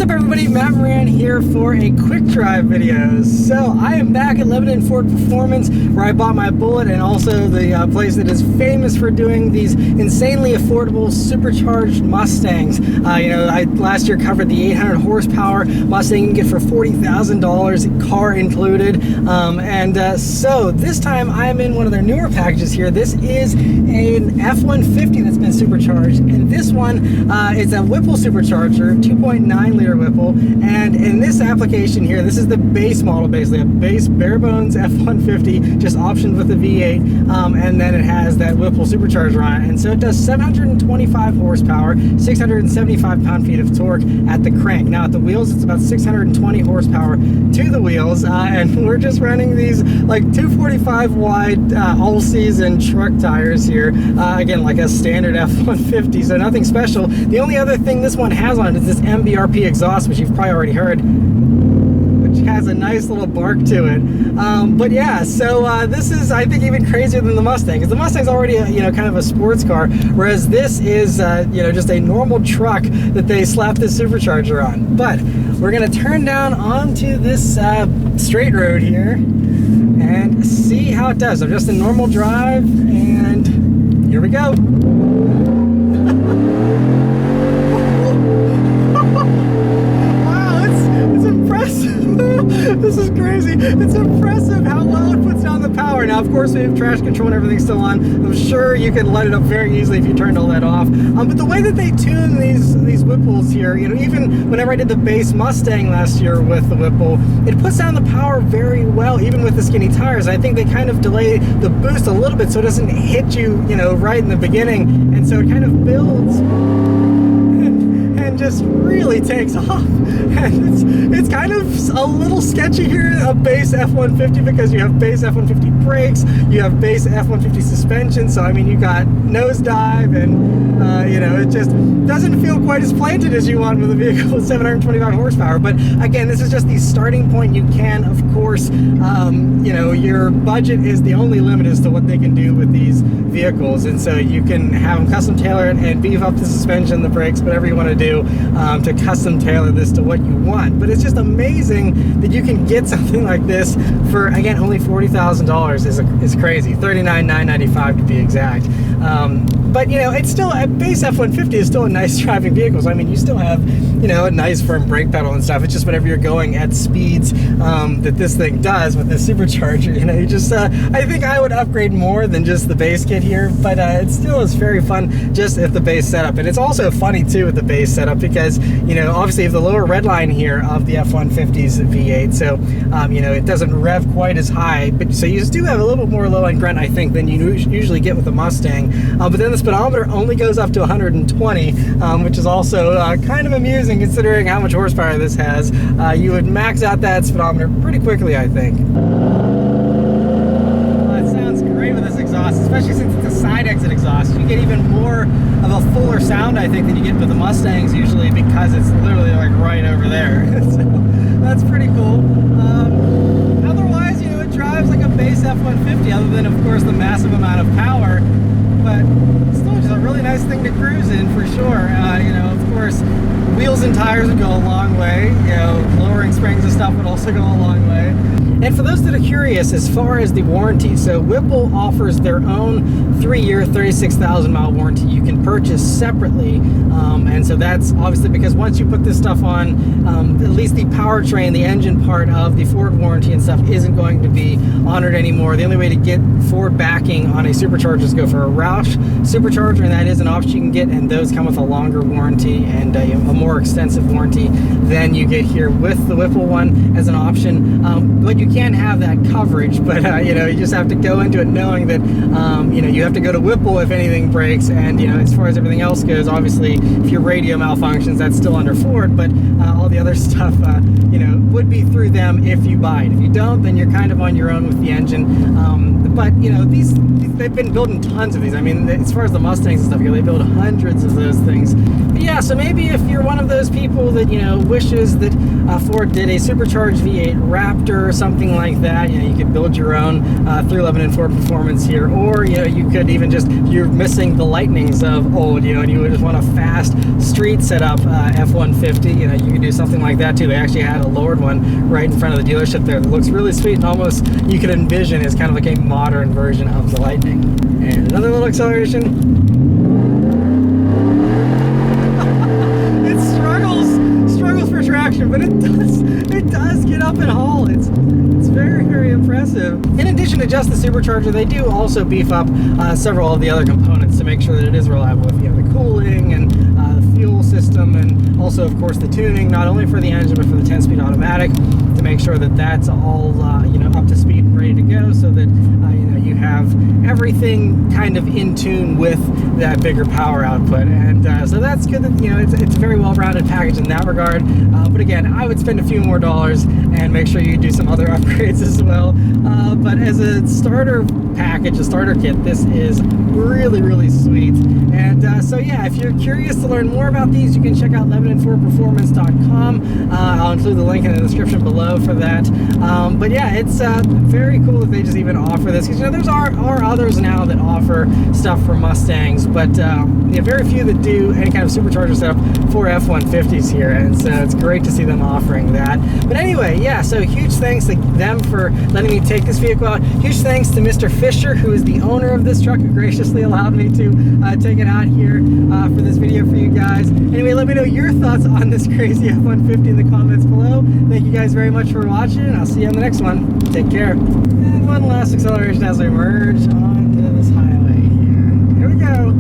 What's up everybody, Matt Maran here for a quick drive video. So I am back at Lebanon Ford Performance where I bought my Bullet, and also the place that is famous for doing these insanely affordable supercharged Mustangs. I last year covered the 800 horsepower Mustang you can get for $40,000, car included. So this time I'm in one of their newer packages here. This is an F-150 that's been supercharged, and this one is a Whipple supercharger, 2.9 liter Whipple, and in this application here, this is the base model, basically a base bare bones F-150, just optioned with the V8, and then it has that Whipple supercharger on it, and so it does 725 horsepower, 675 pound-feet of torque at the crank. Now at the wheels, it's about 620 horsepower to the wheels, and we're just running these like 245 wide all-season truck tires here, again like a standard F-150, so nothing special. The only other thing this one has on it is this MBRP exhaust, which you've probably already heard, which has a nice little bark to it. But yeah, so this is, I think, even crazier than the Mustang, because the Mustang's already a, kind of a sports car, whereas this is just a normal truck that they slapped this supercharger on. But we're gonna turn down onto this straight road here and see how it does. So just a normal drive, and here we go. This is crazy. It's impressive how well it puts down the power. Now, of course, we have traction control and everything still on. I'm sure you can let it up very easily if you turned all that off. But the way that they tune these Whipples here, even whenever I did the base Mustang last year with the Whipple, it puts down the power very well, even with the skinny tires. I think they kind of delay the boost a little bit so it doesn't hit you, right in the beginning, and so it kind of builds and just really takes off. And it's kind of a little sketchy here, a base F-150, because you have base F-150 brakes, you have base F-150 suspension, so I mean you got nosedive, and it just doesn't feel quite as planted as you want with a vehicle with 725 horsepower. But again, this is just the starting point. You can, of course, your budget is the only limit as to what they can do with these vehicles, and so you can have them custom tailor it and beef up the suspension, the brakes, whatever you want to do to custom tailor this to what you want. But it's just amazing that you can get something like this for, again, only $40,000 is crazy. $39,995 to be exact. But it's still, a base F-150 is still a nice driving vehicle. So I mean, you still have a nice firm brake pedal and stuff. It's just whenever you're going at speeds that this thing does with this supercharger, you just I think I would upgrade more than just the base kit here, but it still is very fun just at the base setup. And it's also funny too with the base setup because obviously you have the lower red line here of the F-150's V8, so it doesn't rev quite as high, but so you do have a little bit more low end grunt, I think, than you usually get with the Mustang. But then the speedometer only goes up to 120, which is also kind of amusing considering how much horsepower this has. You would max out that speedometer pretty quickly, I think. It sounds great with this exhaust, especially since it's a side exit exhaust. You get even more of a fuller sound, I think, than you get with the Mustangs usually, because it's literally like right over there. So that's pretty cool. Otherwise, it drives like a base F-150, other than, of course, the massive amount of power. But still just a really nice thing to cruise in for sure. Of course, wheels and tires would go a long way. Lowering springs and stuff would also go a long way. And for those that are curious, as far as the warranty, so Whipple offers their own 3-year, 36,000 mile warranty you can purchase separately. And so that's obviously because once you put this stuff on, at least the powertrain, the engine part of the Ford warranty and stuff isn't going to be honored anymore. The only way to get Ford backing on a supercharger is go for a Roush supercharger, and that is an option you can get, and those come with a longer warranty and a more extensive warranty than you get here with the Whipple one as an option. But you can have that coverage, but you just have to go into it knowing that you have to go to Whipple if anything breaks, and as far as everything else goes, obviously if your radio malfunctions, that's still under Ford, but all the other stuff would be through them if you buy it. If you don't, then you're kind of on your own with the engine. But they've been building tons of these. I mean, as far as the Mustangs and stuff go, they build hundreds of those things. But yeah, so maybe if you're one of those people that, you know, wishes that Ford did a supercharged V8 Raptor or something like that, you know, you could build your own through Lebanon Ford Performance here, or, you know, you could even just, you're missing the lightnings of old, you know, and you would just want a fast street setup F-150, you know, you could do something like that too. They actually had a lowered one right in front of the dealership there that looks really sweet, and almost you could envision as kind of like a modern version of the Lightning. And another little acceleration. struggles for traction, but it does get up and haul. It's very, very impressive. In addition to just the supercharger, they do also beef up several of the other components to make sure that it is reliable with, you know, the cooling and the fuel system, and also, of course, the tuning, not only for the engine but for the 10-speed automatic, to make sure that that's all you know, up to speed and ready to go, so that you know, you have everything kind of in tune with that bigger power output. And so that's good that, you know, it's a very well-rounded package in that regard. But again, I would spend a few more dollars and make sure you do some other upgrades as well. But as a starter package, a starter kit, this is really, really sweet. And so yeah, if you're curious to learn more about these, you can check out LebanonFordPerformance.com. I'll include the link in the description below for that. But yeah, it's very cool that they just even offer this, because, you know, there's are others now that offer stuff for Mustangs, but yeah, very few that do any kind of supercharger setup for F-150s here, and so it's great to see them offering that. But anyway, yeah, so huge thanks to them for letting me take this vehicle out. Huge thanks to Mr. Fisher, who is the owner of this truck, who graciously allowed me to take it out here for this video for you guys. Anyway, let me know your thoughts on this crazy F-150 in the comments below. Thank you guys very much for watching, and I'll see you on the next one. Take care. And one last acceleration as we merge onto this highway here. Here we go.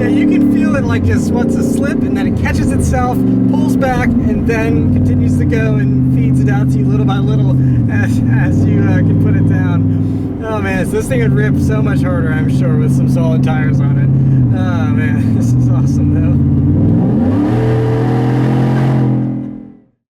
Yeah, you can feel it like just wants to slip, and then it catches itself, pulls back, and then continues to go and feeds it out to you little by little as you can put it down. Oh man, so this thing would rip so much harder, I'm sure, with some solid tires on it. Oh man, this is awesome.